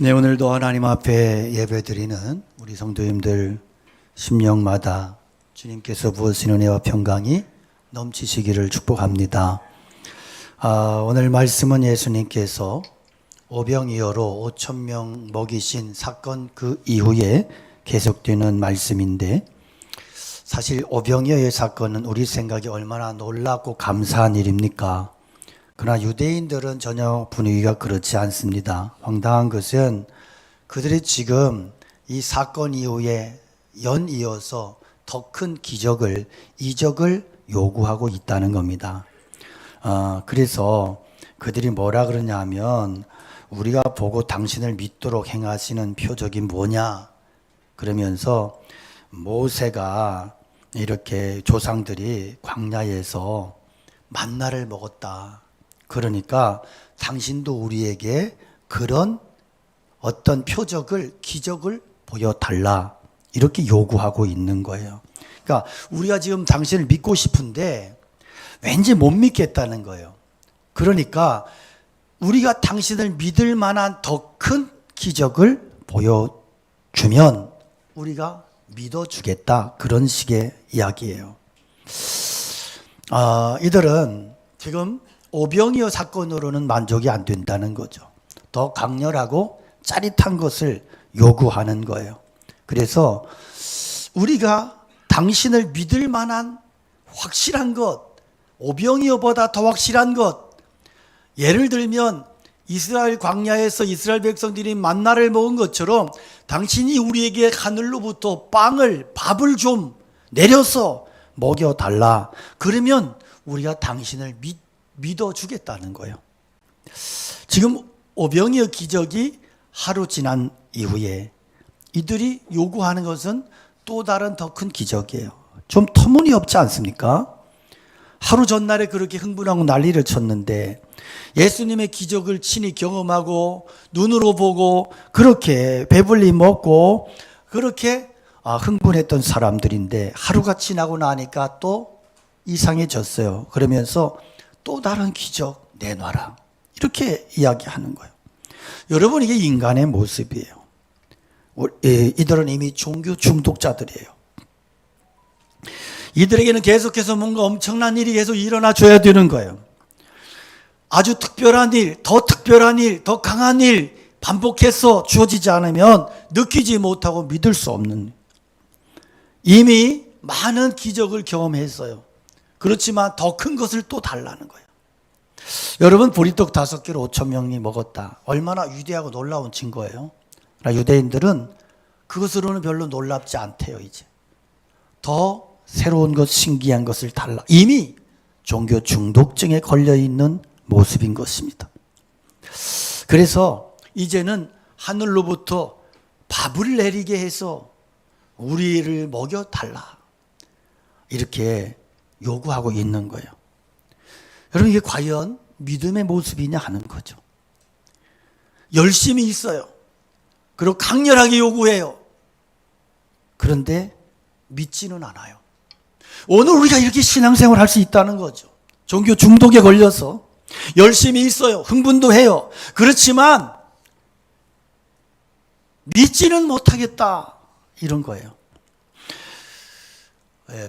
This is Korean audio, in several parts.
네, 오늘도 하나님 앞에 예배드리는 우리 성도님들 심령마다 주님께서 부으신 은혜와 평강이 넘치시기를 축복합니다. 오늘 말씀은 예수님께서 오병이어로 5,000명 먹이신 사건 그 이후에 계속되는 말씀인데, 사실 오병이어의 사건은 우리 생각에 얼마나 놀랍고 감사한 일입니까? 그러나 유대인들은 전혀 분위기가 그렇지 않습니다. 황당한 것은 그들이 지금 이 사건 이후에 연이어서 더 큰 기적을, 이적을 요구하고 있다는 겁니다. 그래서 그들이 뭐라 그러냐 하면, 우리가 보고 당신을 믿도록 행하시는 표적이 뭐냐? 그러면서 모세가 이렇게 조상들이 광야에서 만나를 먹었다. 그러니까 당신도 우리에게 그런 어떤 표적을, 기적을 보여달라. 이렇게 요구하고 있는 거예요. 그러니까 우리가 지금 당신을 믿고 싶은데 왠지 못 믿겠다는 거예요. 그러니까 우리가 당신을 믿을 만한 더 큰 기적을 보여주면 우리가 믿어주겠다. 그런 식의 이야기예요. 이들은 지금 오병이어 사건으로는 만족이 안 된다는 거죠. 더 강렬하고 짜릿한 것을 요구하는 거예요. 그래서 우리가 당신을 믿을 만한 확실한 것, 오병이어보다 더 확실한 것, 예를 들면 이스라엘 광야에서 이스라엘 백성들이 만나를 먹은 것처럼 당신이 우리에게 하늘로부터 밥을 좀 내려서 먹여달라. 그러면 우리가 당신을 믿어주겠다는 거예요. 지금 오병이어 기적이 하루 지난 이후에 이들이 요구하는 것은 또 다른 더 큰 기적이에요. 좀 터무니없지 않습니까? 하루 전날에 그렇게 흥분하고 난리를 쳤는데 예수님의 기적을 친히 경험하고 눈으로 보고 그렇게 배불리 먹고 그렇게 흥분했던 사람들인데, 하루가 지나고 나니까 또 이상해졌어요. 그러면서 또 다른 기적 내놔라. 이렇게 이야기하는 거예요. 여러분, 이게 인간의 모습이에요. 이들은 이미 종교 중독자들이에요. 이들에게는 계속해서 뭔가 엄청난 일이 계속 일어나 줘야 되는 거예요. 아주 특별한 일, 더 강한 일 반복해서 주어지지 않으면 느끼지 못하고 믿을 수 없는, 이미 많은 기적을 경험했어요. 그렇지만 더 큰 것을 또 달라는 거예요. 여러분, 보리떡 5개로 5,000명이 먹었다. 얼마나 위대하고 놀라운 증거예요. 유대인들은 그것으로는 별로 놀랍지 않대요. 이제 더 새로운 것, 신기한 것을 달라. 이미 종교 중독증에 걸려있는 모습인 것입니다. 그래서 이제는 하늘로부터 밥을 내리게 해서 우리를 먹여달라. 이렇게 요구하고 있는 거예요. 여러분, 이게 과연 믿음의 모습이냐 하는 거죠. 열심히 있어요. 그리고 강렬하게 요구해요. 그런데 믿지는 않아요. 오늘 우리가 이렇게 신앙생활을 할 수 있다는 거죠. 종교 중독에 걸려서 열심히 있어요. 흥분도 해요. 그렇지만 믿지는 못하겠다. 이런 거예요.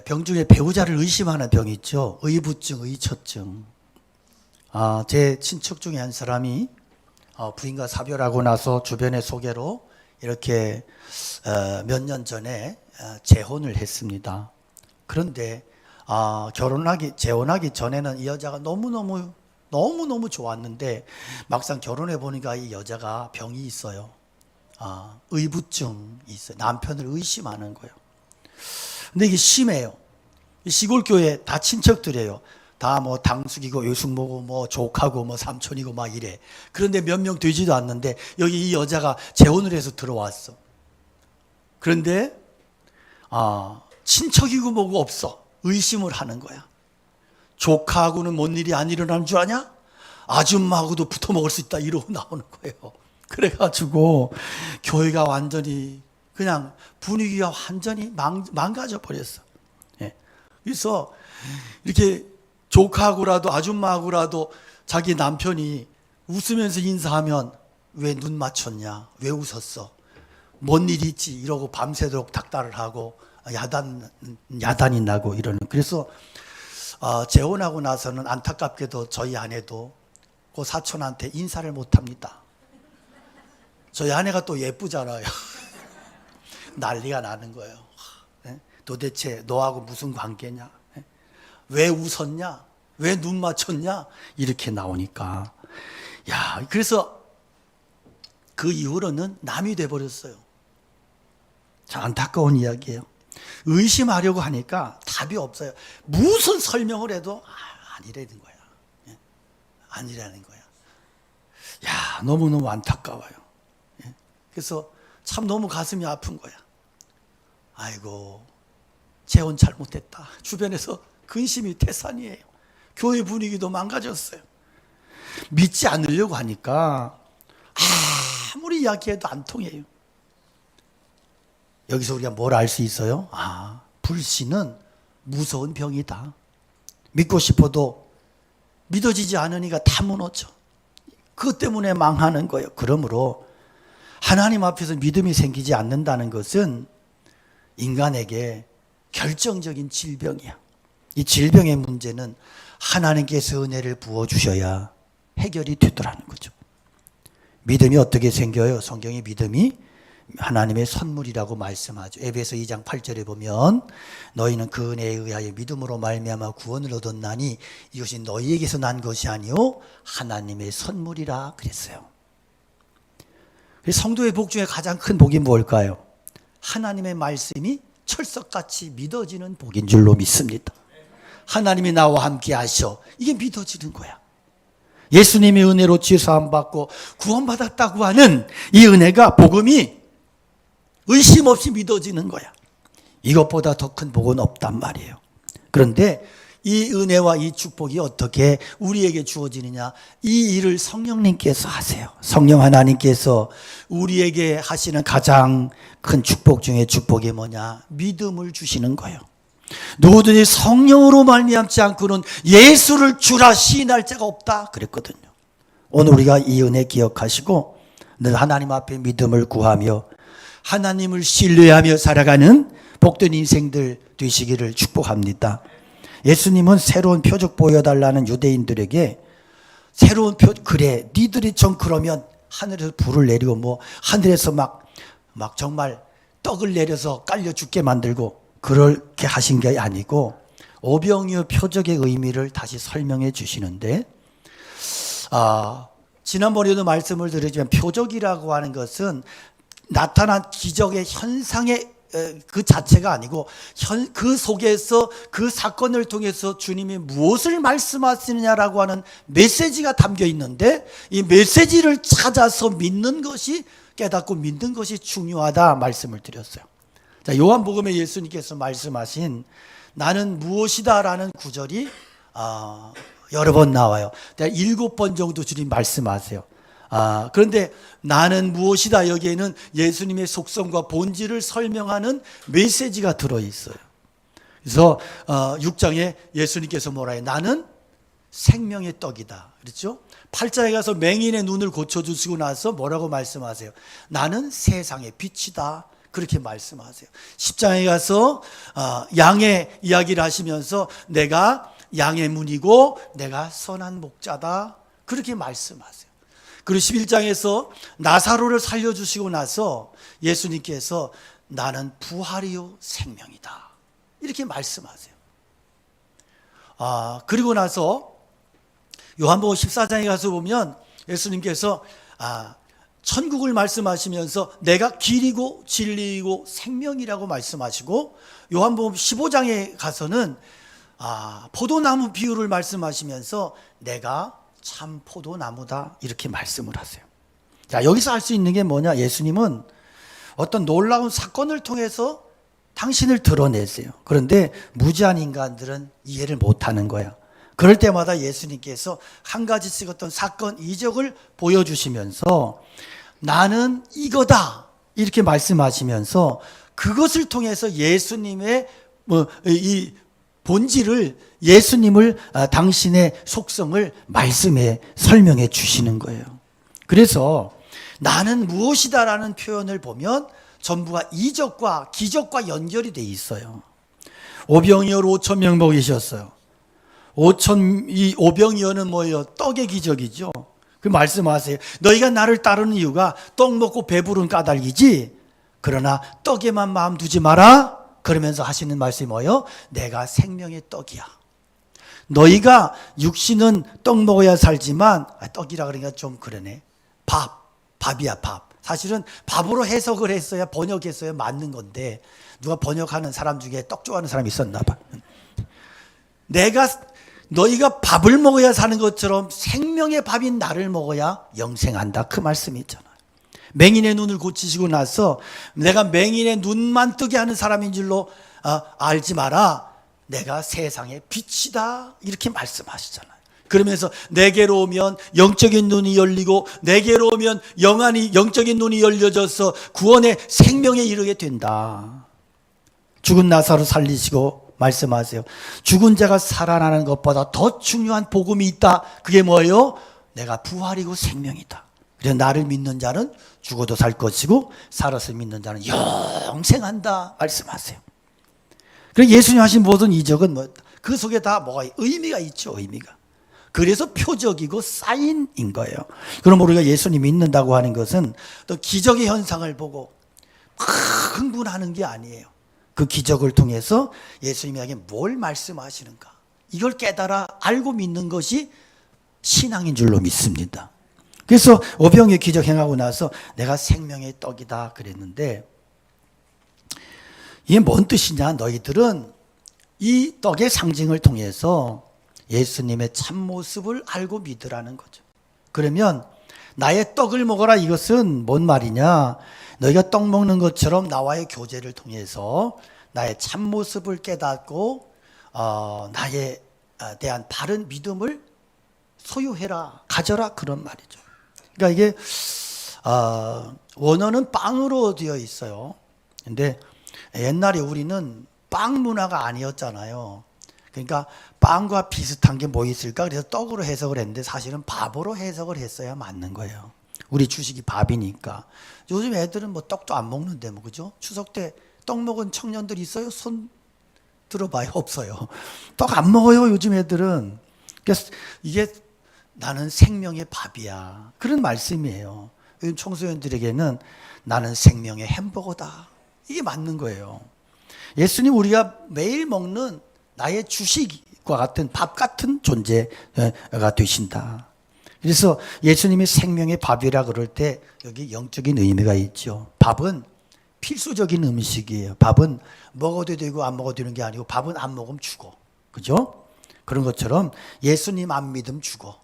병 중에 배우자를 의심하는 병이 있죠. 의부증, 의처증. 제 친척 중에 한 사람이 부인과 사별하고 나서 주변의 소개로 이렇게 몇 년 전에 재혼을 했습니다. 그런데 재혼하기 전에는 이 여자가 너무너무 좋았는데 막상 결혼해 보니까 이 여자가 병이 있어요. 의부증이 있어요. 남편을 의심하는 거예요. 근데 이게 심해요. 시골 교회 다 친척들이에요. 다 뭐 당숙이고 요숙모고 뭐 조카고 뭐 삼촌이고 막 이래. 그런데 몇 명 되지도 않는데 여기 이 여자가 재혼을 해서 들어왔어. 그런데 친척이고 뭐고 없어. 의심을 하는 거야. 조카하고는 뭔 일이 안 일어나는 줄 아냐? 아줌마하고도 붙어 먹을 수 있다. 이러고 나오는 거예요. 그래가지고 교회가 완전히 그냥 분위기가 완전히 망가져 버렸어. 그래서 이렇게 조카하고라도 아줌마하고라도 자기 남편이 웃으면서 인사하면 왜 눈 맞췄냐? 왜 웃었어? 뭔 일이 있지? 이러고 밤새도록 닥달을 하고 야단이 나고 이러는. 그래서 재혼하고 나서는 안타깝게도 저희 아내도 그 사촌한테 인사를 못합니다. 저희 아내가 또 예쁘잖아요. 난리가 나는 거예요. 도대체 너하고 무슨 관계냐? 왜 웃었냐? 왜 눈 맞췄냐? 이렇게 나오니까. 야, 그래서 그 이후로는 남이 돼버렸어요. 참 안타까운 이야기예요. 의심하려고 하니까 답이 없어요. 무슨 설명을 해도 아니라는 거야. 아니라는 거야. 야, 너무너무 안타까워요. 그래서 참 너무 가슴이 아픈 거야. 아이고, 재혼 잘못했다. 주변에서 근심이 태산이에요. 교회 분위기도 망가졌어요. 믿지 않으려고 하니까 아무리 이야기해도 안 통해요. 여기서 우리가 뭘 알 수 있어요? 불신은 무서운 병이다. 믿고 싶어도 믿어지지 않으니까 다 무너져. 그것 때문에 망하는 거예요. 그러므로 하나님 앞에서 믿음이 생기지 않는다는 것은 인간에게 결정적인 질병이야. 이 질병의 문제는 하나님께서 은혜를 부어주셔야 해결이 되더라는 거죠. 믿음이 어떻게 생겨요? 성경의 믿음이 하나님의 선물이라고 말씀하죠. 에베소 2장 8절에 보면 너희는 그 은혜에 의하여 믿음으로 말미암아 구원을 얻었나니 이것이 너희에게서 난 것이 아니요 하나님의 선물이라 그랬어요. 성도의 복 중에 가장 큰 복이 뭘까요? 하나님의 말씀이 철석같이 믿어지는 복인 줄로 믿습니다. 하나님이 나와 함께 하셔. 이게 믿어지는 거야. 예수님의 은혜로 죄사함 받고 구원받았다고 하는 이 은혜가, 복음이 의심 없이 믿어지는 거야. 이것보다 더 큰 복은 없단 말이에요. 그런데 이 은혜와 이 축복이 어떻게 우리에게 주어지느냐? 이 일을 성령님께서 하세요. 성령 하나님께서 우리에게 하시는 가장 큰 축복 중에 축복이 뭐냐? 믿음을 주시는 거예요. 누구든지 성령으로 말미암지 않고는 예수를 주라 시인할 자가 없다 그랬거든요. 오늘 우리가 이 은혜 기억하시고 늘 하나님 앞에 믿음을 구하며 하나님을 신뢰하며 살아가는 복된 인생들 되시기를 축복합니다. 예수님은 새로운 표적 보여달라는 유대인들에게 새로운 그래 니들이 좀 그러면 하늘에서 불을 내리고 뭐 하늘에서 막 정말 떡을 내려서 깔려 죽게 만들고 그렇게 하신 게 아니고 오병이어 표적의 의미를 다시 설명해 주시는데, 지난번에도 말씀을 드렸지만 표적이라고 하는 것은 나타난 기적의 현상의 그 자체가 아니고 그 속에서 그 사건을 통해서 주님이 무엇을 말씀하시느냐라고 하는 메시지가 담겨 있는데, 이 메시지를 찾아서 믿는 것이, 깨닫고 믿는 것이 중요하다 말씀을 드렸어요. 자, 요한복음에 예수님께서 말씀하신 나는 무엇이다 라는 구절이 여러 번 나와요. 7번 정도 주님 말씀하세요. 그런데 나는 무엇이다, 여기에는 예수님의 속성과 본질을 설명하는 메시지가 들어있어요. 그래서 6장에 예수님께서 뭐라 해요? 나는 생명의 떡이다. 그렇죠? 8장에 가서 맹인의 눈을 고쳐주시고 나서 뭐라고 말씀하세요? 나는 세상의 빛이다. 그렇게 말씀하세요. 10장에 가서 양의 이야기를 하시면서 내가 양의 문이고 내가 선한 목자다. 그렇게 말씀하세요. 그리고 11장에서 나사로를 살려주시고 나서 예수님께서 나는 부활이요 생명이다. 이렇게 말씀하세요. 그리고 나서 요한복음 14장에 가서 보면 예수님께서 천국을 말씀하시면서 내가 길이고 진리이고 생명이라고 말씀하시고, 요한복음 15장에 가서는 포도나무 비유를 말씀하시면서 내가 참 포도나무다 이렇게 말씀을 하세요. 자, 여기서 알 수 있는 게 뭐냐? 예수님은 어떤 놀라운 사건을 통해서 당신을 드러내세요. 그런데 무지한 인간들은 이해를 못하는 거야. 그럴 때마다 예수님께서 한 가지씩 어떤 사건, 이적을 보여주시면서 나는 이거다 이렇게 말씀하시면서 그것을 통해서 예수님의 이 본질을, 예수님을, 당신의 속성을 말씀에 설명해 주시는 거예요. 그래서 나는 무엇이다라는 표현을 보면 전부가 이적과 기적과 연결이 돼 있어요. 오병이어 5,000명 먹이셨어요. 이 오병이어는 뭐예요? 떡의 기적이죠. 그 말씀하세요. 너희가 나를 따르는 이유가 떡 먹고 배부른 까닭이지. 그러나 떡에만 마음 두지 마라. 그러면서 하시는 말씀이 뭐예요? 내가 생명의 떡이야. 너희가 육신은 떡 먹어야 살지만, 떡이라 그러니까 좀 그러네. 밥이야, 밥. 사실은 밥으로 해석을 했어야, 번역했어야 맞는 건데, 누가 번역하는 사람 중에 떡 좋아하는 사람이 있었나 봐. 너희가 밥을 먹어야 사는 것처럼 생명의 밥인 나를 먹어야 영생한다. 그 말씀이 있잖아요. 맹인의 눈을 고치시고 나서 내가 맹인의 눈만 뜨게 하는 사람인 줄로 알지 마라. 내가 세상의 빛이다. 이렇게 말씀하시잖아요. 그러면서 내게로 오면 영적인 눈이 열리고 내게로 오면 영적인 눈이 열려져서 구원의 생명에 이르게 된다. 죽은 나사로 살리시고 말씀하세요. 죽은 자가 살아나는 것보다 더 중요한 복음이 있다. 그게 뭐예요? 내가 부활이고 생명이다. 그래서 나를 믿는 자는 죽어도 살 것이고 살아서 믿는 자는 영생한다 말씀하세요. 그래서 예수님 하신 모든 이적은 그 속에 다 뭐가 의미가 있죠. 의미가. 그래서 표적이고 사인인 거예요. 그럼 우리가 예수님 믿는다고 하는 것은 또 기적의 현상을 보고 흥분하는 게 아니에요. 그 기적을 통해서 예수님에게 뭘 말씀하시는가, 이걸 깨달아 알고 믿는 것이 신앙인 줄로 믿습니다. 그래서 오병이어 기적 행하고 나서 내가 생명의 떡이다 그랬는데, 이게 뭔 뜻이냐? 너희들은 이 떡의 상징을 통해서 예수님의 참모습을 알고 믿으라는 거죠. 그러면 나의 떡을 먹어라, 이것은 뭔 말이냐? 너희가 떡 먹는 것처럼 나와의 교제를 통해서 나의 참모습을 깨닫고 나에 대한 바른 믿음을 소유해라, 가져라, 그런 말이죠. 그러니까 이게 원어는 빵으로 되어 있어요. 근데 옛날에 우리는 빵 문화가 아니었잖아요. 그러니까 빵과 비슷한 게 뭐 있을까? 그래서 떡으로 해석을 했는데 사실은 밥으로 해석을 했어야 맞는 거예요. 우리 주식이 밥이니까. 요즘 애들은 뭐 떡도 안 먹는데 뭐, 그죠? 추석 때 떡 먹은 청년들 있어요? 손 들어봐요. 없어요. 떡 안 먹어요, 요즘 애들은. 그래서 이게 나는 생명의 밥이야, 그런 말씀이에요. 요즘 청소년들에게는 나는 생명의 햄버거다, 이게 맞는 거예요. 예수님 우리가 매일 먹는 나의 주식과 같은 밥 같은 존재가 되신다. 그래서 예수님이 생명의 밥이라 그럴 때 여기 영적인 의미가 있죠. 밥은 필수적인 음식이에요. 밥은 먹어도 되고 안 먹어도 되는 게 아니고, 밥은 안 먹으면 죽어. 그죠? 그런 것처럼 예수님 안 믿으면 죽어.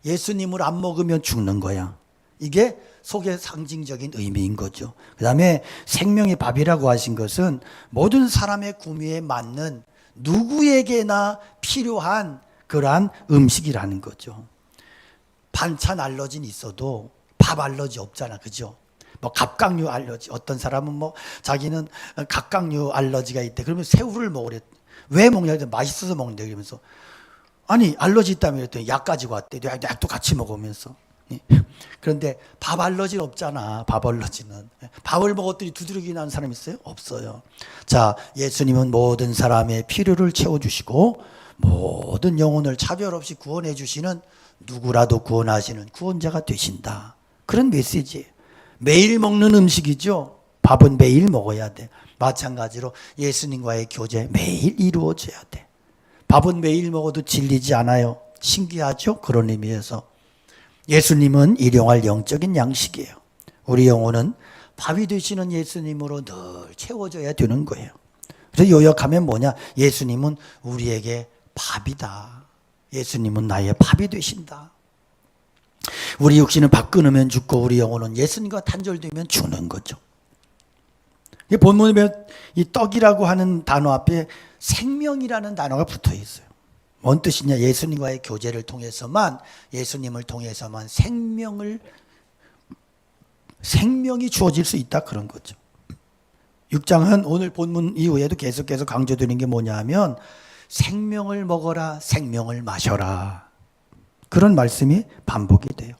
예수님을 안 먹으면 죽는 거야. 이게 속의 상징적인 의미인 거죠. 그 다음에 생명의 밥이라고 하신 것은 모든 사람의 구미에 맞는 누구에게나 필요한 그러한 음식이라는 거죠. 반찬 알러지는 있어도 밥 알러지 없잖아, 그죠? 뭐 갑각류 알러지, 어떤 사람은 뭐 자기는 각각류 알러지가 있대. 그러면 새우를 먹으래. 왜 먹냐? 맛있어서 먹는데. 그러면서 아니 알러지 있다며 그랬더니 약 가지고 왔대. 약도 같이 먹으면서. 그런데 밥 알러지는 없잖아. 밥 알러지는. 밥을 먹었더니 두드러기 나는 사람 있어요? 없어요. 자, 예수님은 모든 사람의 필요를 채워주시고 모든 영혼을 차별 없이 구원해 주시는, 누구라도 구원하시는 구원자가 되신다, 그런 메시지예요. 매일 먹는 음식이죠. 밥은 매일 먹어야 돼. 마찬가지로 예수님과의 교제 매일 이루어져야 돼. 밥은 매일 먹어도 질리지 않아요. 신기하죠? 그런 의미에서 예수님은 일용할 영적인 양식이에요. 우리 영혼은 밥이 되시는 예수님으로 늘 채워져야 되는 거예요. 그래서 요약하면 뭐냐? 예수님은 우리에게 밥이다. 예수님은 나의 밥이 되신다. 우리 육신은 밥 끊으면 죽고 우리 영혼은 예수님과 단절되면 죽는 거죠. 본문에 보면 이 떡이라고 하는 단어 앞에 생명이라는 단어가 붙어 있어요. 뭔 뜻이냐? 예수님과의 교제를 통해서만, 예수님을 통해서만 생명이 주어질 수 있다, 그런 거죠. 6장은 오늘 본문 이후에도 계속해서 강조드리는 게 뭐냐 하면 생명을 먹어라, 생명을 마셔라, 그런 말씀이 반복이 돼요.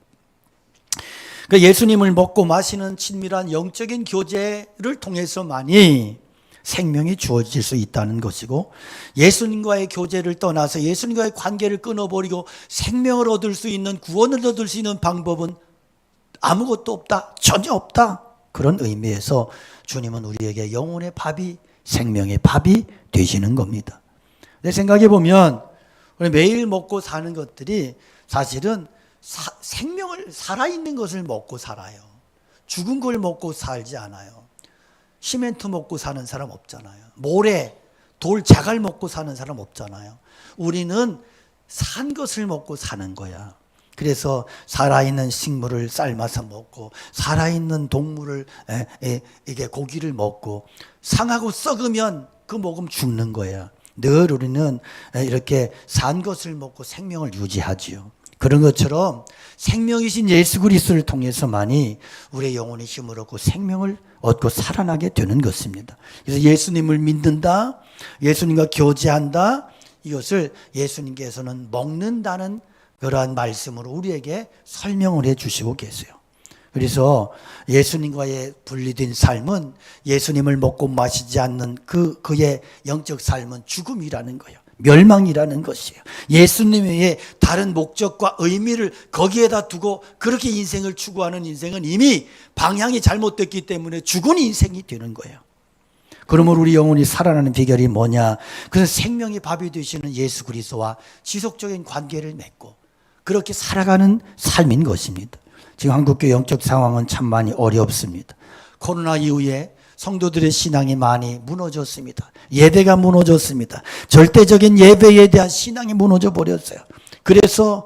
예수님을 먹고 마시는 친밀한 영적인 교제를 통해서만이 생명이 주어질 수 있다는 것이고, 예수님과의 교제를 떠나서 예수님과의 관계를 끊어버리고 생명을 얻을 수 있는, 구원을 얻을 수 있는 방법은 아무것도 없다, 전혀 없다. 그런 의미에서 주님은 우리에게 영혼의 밥이, 생명의 밥이 되시는 겁니다. 내 생각해 보면 우리 매일 먹고 사는 것들이 사실은 생명을, 살아있는 것을 먹고 살아요. 죽은 걸 먹고 살지 않아요. 시멘트 먹고 사는 사람 없잖아요. 모래, 돌, 자갈 먹고 사는 사람 없잖아요. 우리는 산 것을 먹고 사는 거야. 그래서 살아있는 식물을 삶아서 먹고, 살아있는 동물을, 이게 고기를 먹고, 상하고 썩으면 그 먹으면 죽는 거야. 늘 우리는 이렇게 산 것을 먹고 생명을 유지하지요. 그런 것처럼 생명이신 예수 그리스도를 통해서만이 우리의 영혼의 힘을 얻고 생명을 얻고 살아나게 되는 것입니다. 그래서 예수님을 믿는다, 예수님과 교제한다, 이것을 예수님께서는 먹는다는 그러한 말씀으로 우리에게 설명을 해 주시고 계세요. 그래서 예수님과의 분리된 삶은, 예수님을 먹고 마시지 않는 그의 영적 삶은 죽음이라는 거예요. 멸망이라는 것이에요. 예수님의 다른 목적과 의미를 거기에다 두고 그렇게 인생을 추구하는 인생은 이미 방향이 잘못됐기 때문에 죽은 인생이 되는 거예요. 그러므로 우리 영혼이 살아나는 비결이 뭐냐? 그래서 생명의 밥이 되시는 예수 그리스도와 지속적인 관계를 맺고 그렇게 살아가는 삶인 것입니다. 지금 한국교회 영적 상황은 참 많이 어렵습니다. 코로나 이후에 성도들의 신앙이 많이 무너졌습니다. 예배가 무너졌습니다. 절대적인 예배에 대한 신앙이 무너져 버렸어요. 그래서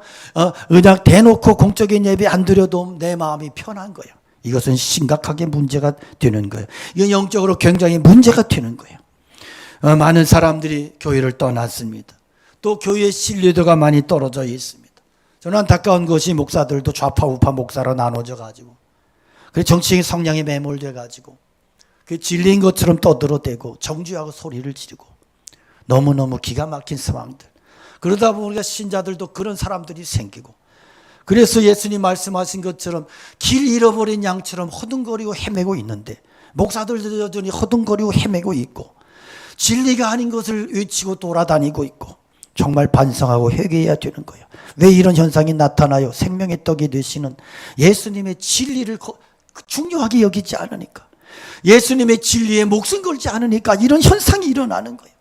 그냥 대놓고 공적인 예배 안 드려도 내 마음이 편한 거예요. 이것은 심각하게 문제가 되는 거예요. 이건 영적으로 굉장히 문제가 되는 거예요. 많은 사람들이 교회를 떠났습니다. 또 교회의 신뢰도가 많이 떨어져 있습니다. 저는 안타까운 것이 목사들도 좌파 우파 목사로 나눠져 가지고, 그래서 정치적인 성향에 매몰돼 가지고 그 진리인 것처럼 떠들어대고 정죄하고 소리를 지르고 너무너무 기가 막힌 상황들. 그러다 보니까 신자들도 그런 사람들이 생기고, 그래서 예수님 말씀하신 것처럼 길 잃어버린 양처럼 허둥거리고 헤매고 있는데, 목사들도 여전히 허둥거리고 헤매고 있고 진리가 아닌 것을 외치고 돌아다니고 있고, 정말 반성하고 회개해야 되는 거예요. 왜 이런 현상이 나타나요? 생명의 떡이 되시는 예수님의 진리를 중요하게 여기지 않으니까, 예수님의 진리에 목숨 걸지 않으니까 이런 현상이 일어나는 거예요.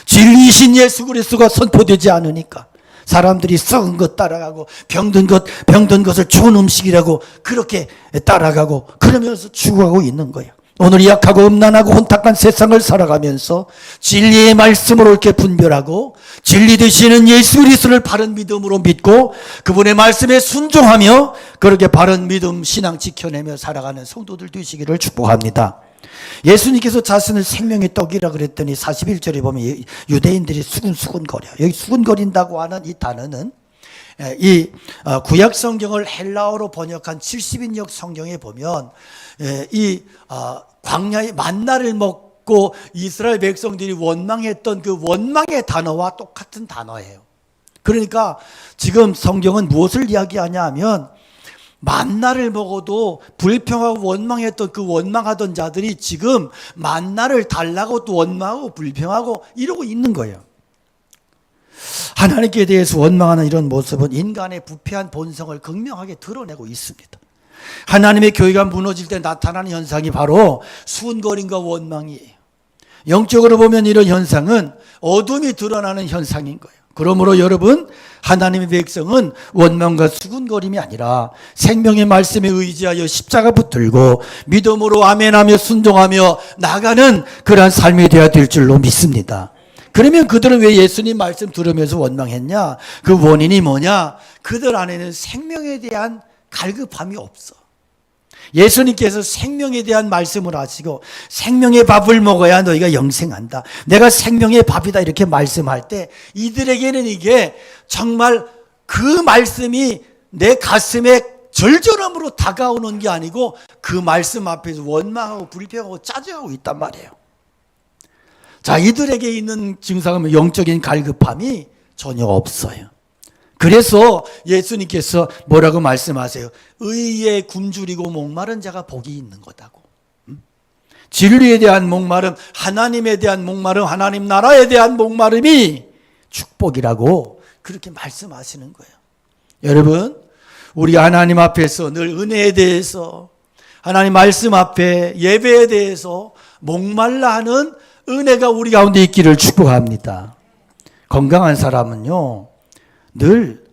진리이신 예수 그리스도가 선포되지 않으니까 사람들이 썩은 것 따라가고 병든 것을 좋은 음식이라고 그렇게 따라가고 그러면서 죽어가고 있는 거예요. 오늘 약하고 음란하고 혼탁한 세상을 살아가면서 진리의 말씀으로 이렇게 분별하고 진리 되시는 예수 그리스도를 바른 믿음으로 믿고 그분의 말씀에 순종하며 그렇게 바른 믿음 신앙 지켜내며 살아가는 성도들 되시기를 축복합니다. 예수님께서 자신을 생명의 떡이라 그랬더니 41절에 보면 유대인들이 수근수근거려. 여기 수근거린다고 하는 이 단어는 이 구약 성경을 헬라어로 번역한 70인역 성경에 보면 이 광야의 만나를 먹고 이스라엘 백성들이 원망했던 그 원망의 단어와 똑같은 단어예요. 그러니까 지금 성경은 무엇을 이야기하냐 하면, 만나를 먹어도 불평하고 원망했던 그 원망하던 자들이 지금 만나를 달라고 또 원망하고 불평하고 이러고 있는 거예요. 하나님께 대해서 원망하는 이런 모습은 인간의 부패한 본성을 극명하게 드러내고 있습니다. 하나님의 교회가 무너질 때 나타나는 현상이 바로 수군거림과 원망이에요. 영적으로 보면 이런 현상은 어둠이 드러나는 현상인 거예요. 그러므로 여러분, 하나님의 백성은 원망과 수군거림이 아니라 생명의 말씀에 의지하여 십자가 붙들고 믿음으로 아멘하며 순종하며 나가는 그러한 삶이 되어야 될 줄로 믿습니다. 그러면 그들은 왜 예수님 말씀 들으면서 원망했냐? 그 원인이 뭐냐? 그들 안에는 생명에 대한 갈급함이 없어. 예수님께서 생명에 대한 말씀을 하시고 생명의 밥을 먹어야 너희가 영생한다, 내가 생명의 밥이다 이렇게 말씀할 때 이들에게는 이게 정말 그 말씀이 내 가슴에 절절함으로 다가오는 게 아니고 그 말씀 앞에서 원망하고 불평하고 짜증하고 있단 말이에요. 자, 이들에게 있는 증상은 영적인 갈급함이 전혀 없어요. 그래서 예수님께서 뭐라고 말씀하세요? 의에 굶주리고 목마른 자가 복이 있는 거다고. 진리에 대한 목마름, 하나님에 대한 목마름, 하나님 나라에 대한 목마름이 축복이라고 그렇게 말씀하시는 거예요. 여러분, 우리 하나님 앞에서 늘 은혜에 대해서, 하나님 말씀 앞에 예배에 대해서 목말라 하는 은혜가 우리 가운데 있기를 축복합니다. 건강한 사람은요, 늘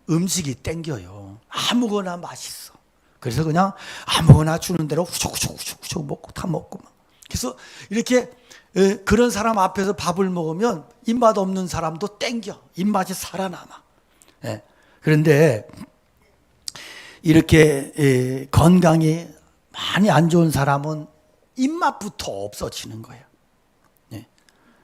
음식이 땡겨요. 아무거나 맛있어. 그래서 그냥 아무거나 주는 대로 후적후적 먹고 다 먹고 막. 그래서 이렇게 그런 사람 앞에서 밥을 먹으면 입맛 없는 사람도 땡겨. 입맛이 살아남아. 그런데 이렇게 건강이 많이 안 좋은 사람은 입맛부터 없어지는 거예요.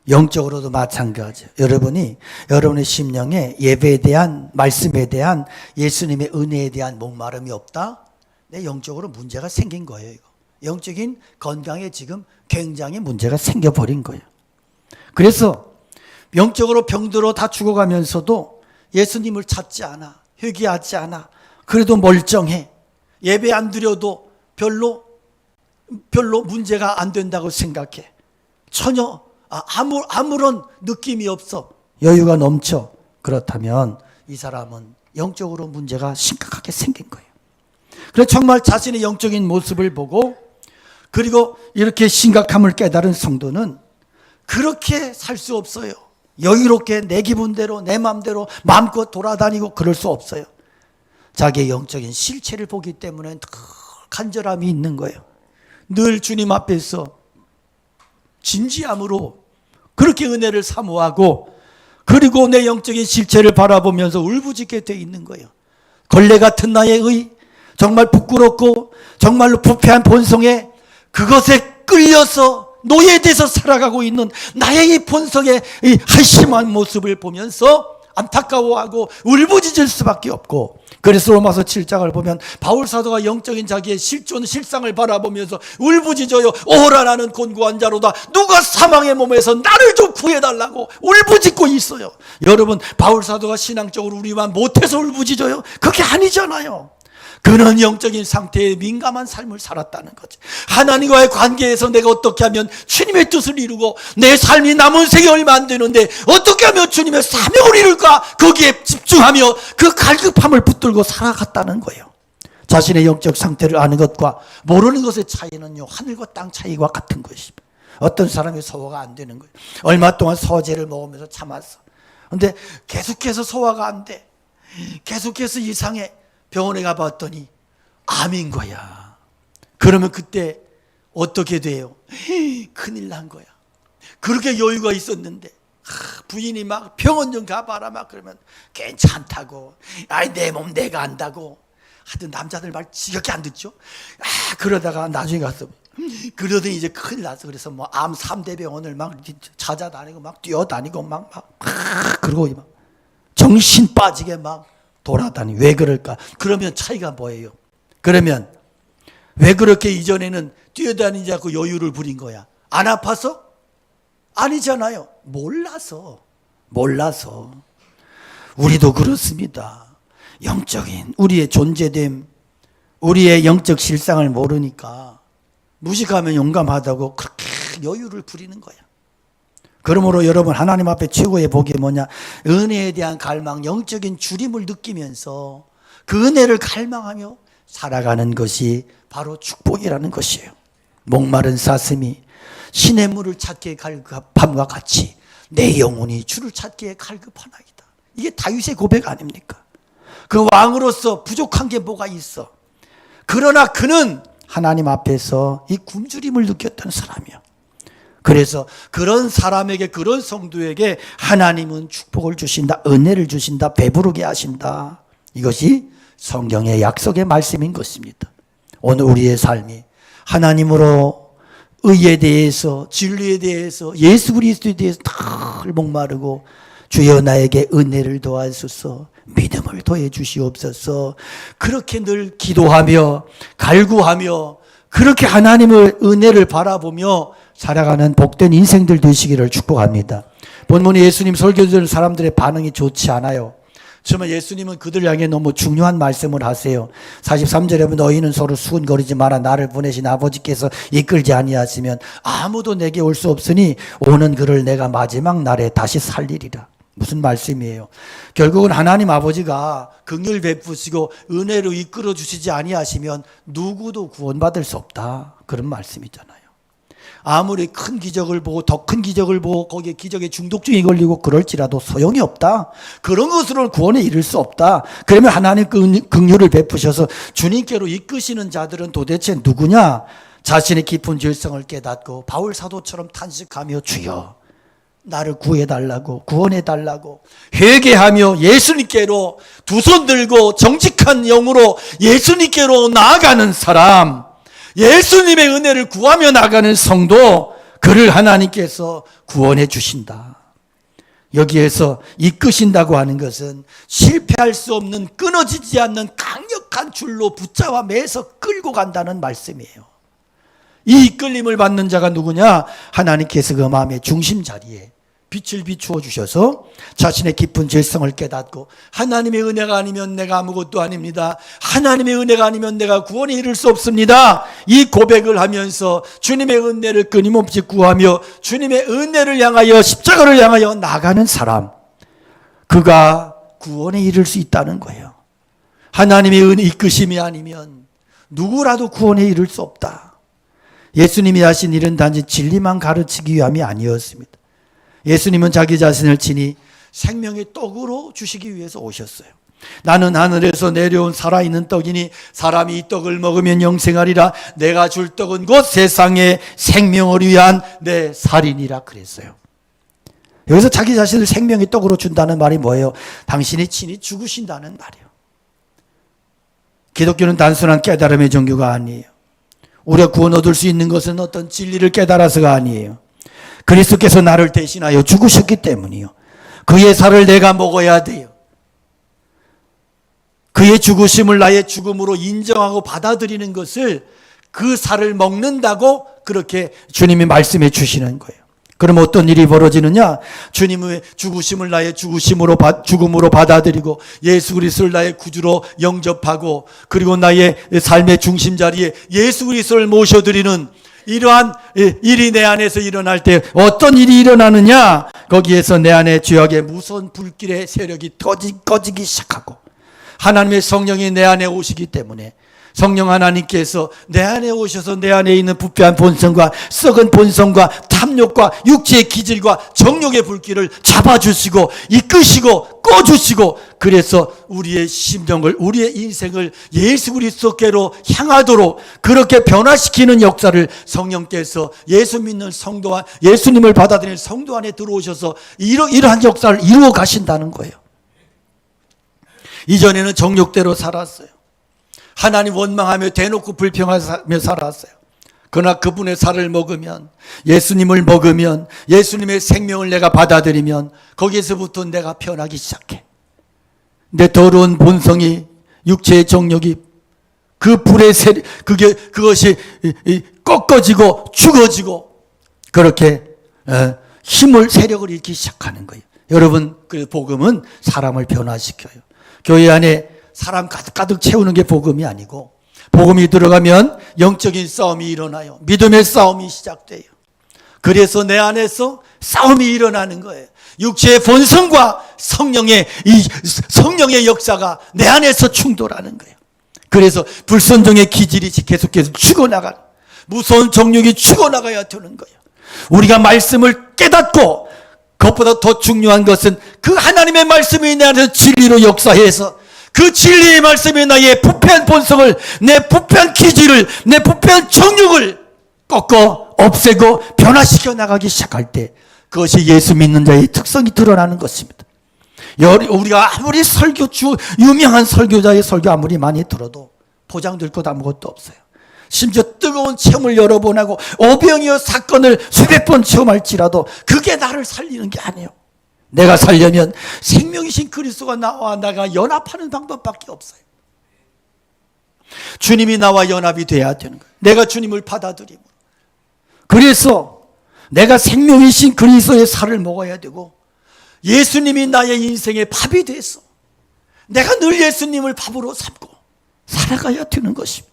영적으로도 마찬가지예요. 여러분이 여러분의 심령에 예배에 대한, 말씀에 대한, 예수님의 은혜에 대한 목마름이 없다? 내 영적으로 문제가 생긴 거예요. 이거. 영적인 건강에 지금 굉장히 문제가 생겨버린 거예요. 그래서 영적으로 병들어 다 죽어가면서도 예수님을 찾지 않아. 회개하지 않아. 그래도 멀쩡해. 예배 안 드려도 별로 문제가 안 된다고 생각해. 전혀 아무런 느낌이 없어. 여유가 넘쳐. 그렇다면 이 사람은 영적으로 문제가 심각하게 생긴 거예요. 그래서 정말 자신의 영적인 모습을 보고, 그리고 이렇게 심각함을 깨달은 성도는 그렇게 살 수 없어요. 여유롭게 내 기분대로 내 마음대로 마음껏 돌아다니고 그럴 수 없어요. 자기의 영적인 실체를 보기 때문에 늘 간절함이 있는 거예요. 늘 주님 앞에서 진지함으로 그렇게 은혜를 사모하고, 그리고 내 영적인 실체를 바라보면서 울부짖게 돼 있는 거예요. 걸레 같은 나의 의, 정말 부끄럽고 정말로 부패한 본성에 그것에 끌려서 노예돼서 살아가고 있는 나의 이 본성의 이 한심한 모습을 보면서 안타까워하고 울부짖을 수밖에 없고, 그래서 로마서 7장을 보면 바울 사도가 영적인 자기의 실상을 바라보면서 울부짖어요. 오호라 나는 곤고한 자로다. 누가 사망의 몸에서 나를 좀 구해달라고 울부짖고 있어요. 여러분, 바울 사도가 신앙적으로 우리만 못해서 울부짖어요? 그게 아니잖아요. 그는 영적인 상태에 민감한 삶을 살았다는 거죠. 하나님과의 관계에서 내가 어떻게 하면 주님의 뜻을 이루고, 내 삶이 남은 생이 얼마 안 되는데 어떻게 하면 주님의 사명을 이룰까, 거기에 집중하며 그 갈급함을 붙들고 살아갔다는 거예요. 자신의 영적 상태를 아는 것과 모르는 것의 차이는요, 하늘과 땅 차이와 같은 것입니다. 어떤 사람이 소화가 안 되는 거예요. 얼마 동안 소화제를 먹으면서 참았어. 근데 계속해서 소화가 안 돼. 계속해서 이상해. 병원에 가봤더니 암인 거야. 그러면 그때 어떻게 돼요? 큰일 난 거야. 그렇게 여유가 있었는데 부인이 막 병원 좀 가봐라 막 그러면 괜찮다고, 아이 내 몸 내가 안다고. 하여튼 남자들 말 지겹게 안 듣죠. 그러다가 나중에 가서 그러더니 이제 큰일 났어. 그래서 뭐 암 3대 병원을 막 찾아다니고 막 뛰어다니고 막 그러고 막 정신 빠지게 막 돌아다니. 왜 그럴까? 그러면 차이가 뭐예요? 그러면 왜 그렇게 이전에는 뛰어다니지 않고 여유를 부린 거야? 안 아파서? 아니잖아요. 몰라서. 우리도 그렇습니다. 영적인 우리의 존재됨, 우리의 영적 실상을 모르니까 무식하면 용감하다고 그렇게 여유를 부리는 거야. 그러므로 여러분, 하나님 앞에 최고의 복이 뭐냐? 은혜에 대한 갈망, 영적인 주림을 느끼면서 그 은혜를 갈망하며 살아가는 것이 바로 축복이라는 것이에요. 목마른 사슴이 신의 물을 찾기에 갈급함과 같이 내 영혼이 주를 찾기에 갈급하나이다. 이게 다윗의 고백 아닙니까? 그 왕으로서 부족한 게 뭐가 있어? 그러나 그는 하나님 앞에서 이 굶주림을 느꼈던 사람이야. 그래서 그런 사람에게, 그런 성도에게 하나님은 축복을 주신다, 은혜를 주신다, 배부르게 하신다. 이것이 성경의 약속의 말씀인 것입니다. 오늘 우리의 삶이 하나님으로 의에 대해서, 진리에 대해서, 예수 그리스도에 대해서 늘 목마르고, 주여 나에게 은혜를 더하소서, 믿음을 더해 주시옵소서, 그렇게 늘 기도하며 갈구하며 그렇게 하나님의 은혜를 바라보며 살아가는 복된 인생들 되시기를 축복합니다. 본문에 예수님 설교 듣는 사람들의 반응이 좋지 않아요. 정말 예수님은 그들 향해 너무 중요한 말씀을 하세요. 43절에 보면 너희는 서로 수군거리지 마라. 나를 보내신 아버지께서 이끌지 아니하시면 아무도 내게 올 수 없으니 오는 그를 내가 마지막 날에 다시 살리리라. 무슨 말씀이에요? 결국은 하나님 아버지가 긍휼 베푸시고 은혜로 이끌어 주시지 아니하시면 누구도 구원받을 수 없다. 그런 말씀이잖아요. 아무리 큰 기적을 보고 더 큰 기적을 보고 거기에 기적에 중독증이 걸리고 그럴지라도 소용이 없다. 그런 것으로는 구원에 이를 수 없다. 그러면 하나님 긍휼을 베푸셔서 주님께로 이끄시는 자들은 도대체 누구냐? 자신의 깊은 죄성을 깨닫고 바울 사도처럼 탄식하며 주여 나를 구해달라고 구원해달라고 회개하며 예수님께로 두 손 들고 정직한 영으로 예수님께로 나아가는 사람, 예수님의 은혜를 구하며 나가는 성도, 그를 하나님께서 구원해 주신다. 여기에서 이끄신다고 하는 것은 실패할 수 없는 끊어지지 않는 강력한 줄로 붙잡아 매서 끌고 간다는 말씀이에요. 이 이끌림을 받는 자가 누구냐? 하나님께서 그 마음의 중심 자리에 빛을 비추어 주셔서 자신의 깊은 죄성을 깨닫고 하나님의 은혜가 아니면 내가 아무것도 아닙니다. 하나님의 은혜가 아니면 내가 구원에 이를 수 없습니다. 이 고백을 하면서 주님의 은혜를 끊임없이 구하며 주님의 은혜를 향하여 십자가를 향하여 나가는 사람, 그가 구원에 이를 수 있다는 거예요. 하나님의 은혜 이끄심이 아니면 누구라도 구원에 이를 수 없다. 예수님이 하신 일은 단지 진리만 가르치기 위함이 아니었습니다. 예수님은 자기 자신을 친히 생명의 떡으로 주시기 위해서 오셨어요. 나는 하늘에서 내려온 살아있는 떡이니 사람이 이 떡을 먹으면 영생하리라. 내가 줄 떡은 곧 세상의 생명을 위한 내 살이니라 그랬어요. 여기서 자기 자신을 생명의 떡으로 준다는 말이 뭐예요? 당신이 친히 죽으신다는 말이에요. 기독교는 단순한 깨달음의 종교가 아니에요. 우리가 구원 얻을 수 있는 것은 어떤 진리를 깨달아서가 아니에요. 그리스도께서 나를 대신하여 죽으셨기 때문이요. 그의 살을 내가 먹어야 돼요. 그의 죽으심을 나의 죽음으로 인정하고 받아들이는 것을, 그 살을 먹는다고 그렇게 주님이 말씀해 주시는 거예요. 그럼 어떤 일이 벌어지느냐? 주님의 죽으심을 나의 죽음으로 받아들이고 예수 그리스도를 나의 구주로 영접하고 그리고 나의 삶의 중심 자리에 예수 그리스도를 모셔드리는 이러한 일이 내 안에서 일어날 때 어떤 일이 일어나느냐? 거기에서 내 안에 죄악의 무서운 불길의 세력이 꺼지기 시작하고 하나님의 성령이 내 안에 오시기 때문에 성령 하나님께서 내 안에 오셔서 내 안에 있는 부패한 본성과 썩은 본성과 탐욕과 육체의 기질과 정욕의 불길을 잡아주시고 이끄시고 꺼주시고, 그래서 우리의 심령을, 우리의 인생을 예수 그리스도께로 향하도록 그렇게 변화시키는 역사를 성령께서 예수 믿는 성도와 예수님을 받아들이는 성도 안에 들어오셔서 이러한 역사를 이루어 가신다는 거예요. 이전에는 정욕대로 살았어요. 하나님 원망하며 대놓고 불평하며 살았어요. 그러나 그분의 살을 먹으면, 예수님을 먹으면, 예수님의 생명을 내가 받아들이면 거기에서부터 내가 변하기 시작해. 내 더러운 본성이, 육체의 정욕이, 그 불의 세력, 그것이 꺾어지고 죽어지고 그렇게 세력을 잃기 시작하는 거예요. 여러분, 그 복음은 사람을 변화시켜요. 교회 안에 사람 가득 채우는 게 복음이 아니고, 복음이 들어가면 영적인 싸움이 일어나요. 믿음의 싸움이 시작돼요. 그래서 내 안에서 싸움이 일어나는 거예요. 육체의 본성과 성령의 역사가 내 안에서 충돌하는 거예요. 그래서 불순종의 기질이 계속해서 죽어나가는, 무서운 정욕이 죽어나가야 되는 거예요. 우리가 말씀을 깨닫고, 그것보다 더 중요한 것은 그 하나님의 말씀이 내 안에서 진리로 역사해서 그 진리의 말씀이 나의 부패한 본성을, 내 부패한 기질을, 내 부패한 정욕을 꺾어 없애고 변화시켜 나가기 시작할 때 그것이 예수 믿는 자의 특성이 드러나는 것입니다. 우리가 아무리 유명한 설교자의 설교 아무리 많이 들어도 보장될 것 아무것도 없어요. 심지어 뜨거운 체험을 여러 번 하고 오병이어 사건을 수백 번 체험할지라도 그게 나를 살리는 게 아니에요. 내가 살려면 생명이신 그리스도가 나와 나가 연합하는 방법밖에 없어요. 주님이 나와 연합이 돼야 되는 거예요. 내가 주님을 받아들이고, 그래서 내가 생명이신 그리스도의 살을 먹어야 되고 예수님이 나의 인생의 밥이 돼서 내가 늘 예수님을 밥으로 삼고 살아가야 되는 것입니다.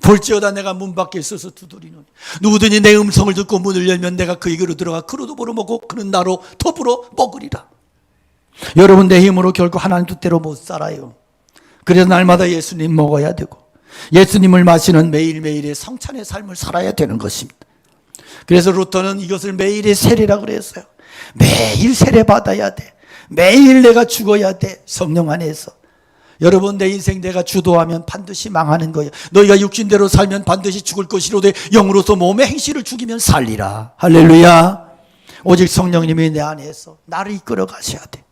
볼지어다 내가 문 밖에 있어서 두드리노니 누구든지 내 음성을 듣고 문을 열면 내가 그에게로 들어가 그로도 벌어먹고 그는 나로 더불어 먹으리라. 여러분, 내 힘으로 결국 하나님 뜻대로 못 살아요. 그래서 날마다 예수님 먹어야 되고 예수님을 마시는 매일매일의 성찬의 삶을 살아야 되는 것입니다. 그래서 루터는 이것을 매일의 세례라 그랬어요. 매일 세례 받아야 돼. 매일 내가 죽어야 돼. 성령 안에서. 여러분, 내 인생 내가 주도하면 반드시 망하는 거예요. 너희가 육신대로 살면 반드시 죽을 것이로되 영으로서 몸의 행실을 죽이면 살리라. 할렐루야. 오직 성령님이 내 안에서 나를 이끌어 가셔야 돼.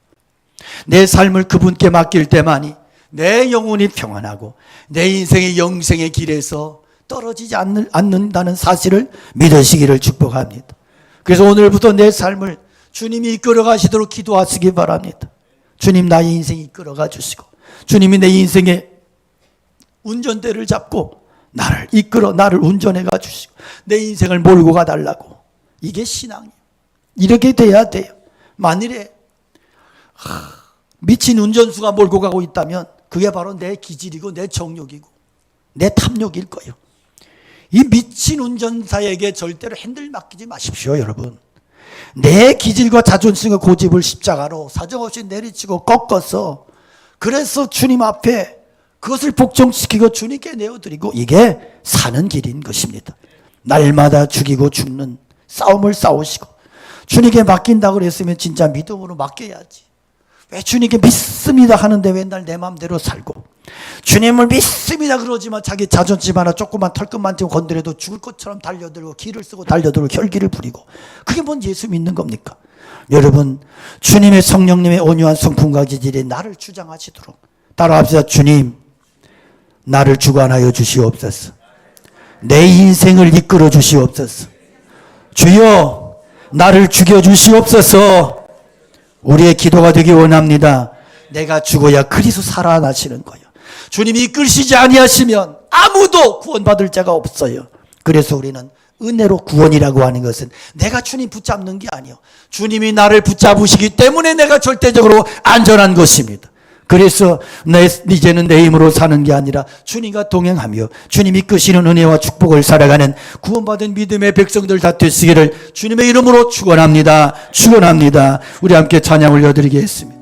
내 삶을 그분께 맡길 때만이 내 영혼이 평안하고 내 인생의 영생의 길에서 떨어지지 않는다는 사실을 믿으시기를 축복합니다. 그래서 오늘부터 내 삶을 주님이 이끌어 가시도록 기도하시기 바랍니다. 주님, 나의 인생 이끌어가 주시고 주님이 내 인생의 운전대를 잡고 나를 운전해 가 주시고 내 인생을 몰고 가 달라고. 이게 신앙이에요. 이렇게 돼야 돼요. 만일에 미친 운전수가 몰고 가고 있다면 그게 바로 내 기질이고 내 정욕이고 내 탐욕일 거예요. 이 미친 운전사에게 절대로 핸들 맡기지 마십시오, 여러분. 내 기질과 자존심과 고집을 십자가로 사정없이 내리치고 꺾어서 그래서 주님 앞에 그것을 복종시키고 주님께 내어드리고 이게 사는 길인 것입니다. 날마다 죽이고 죽는 싸움을 싸우시고 주님께 맡긴다고 그랬으면 진짜 믿음으로 맡겨야지. 왜 주님께 믿습니다 하는데 맨날 내 마음대로 살고 주님을 믿습니다 그러지만 자기 자존심 하나 조그만 털끝만 좀 건드려도 죽을 것처럼 달려들고 기를 쓰고 달려들고 혈기를 부리고 그게 뭔 예수 믿는 겁니까? 여러분, 주님의 성령님의 온유한 성품과 기질이 나를 주장하시도록 따라합시다. 주님, 나를 주관하여 주시옵소서. 내 인생을 이끌어 주시옵소서. 주여, 나를 죽여 주시옵소서. 우리의 기도가 되기 원합니다. 내가 죽어야 그리스도 살아나시는 거예요. 주님이 이끌시지 아니하시면 아무도 구원받을 자가 없어요. 그래서 우리는 은혜로 구원이라고 하는 것은 내가 주님 붙잡는 게 아니요, 주님이 나를 붙잡으시기 때문에 내가 절대적으로 안전한 것입니다. 그래서 이제는 내 힘으로 사는 게 아니라 주님과 동행하며 주님이 이끄시는 은혜와 축복을 살아가는 구원받은 믿음의 백성들 다 되시기를 주님의 이름으로 축원합니다. 축원합니다. 우리 함께 찬양 올려드리겠습니다.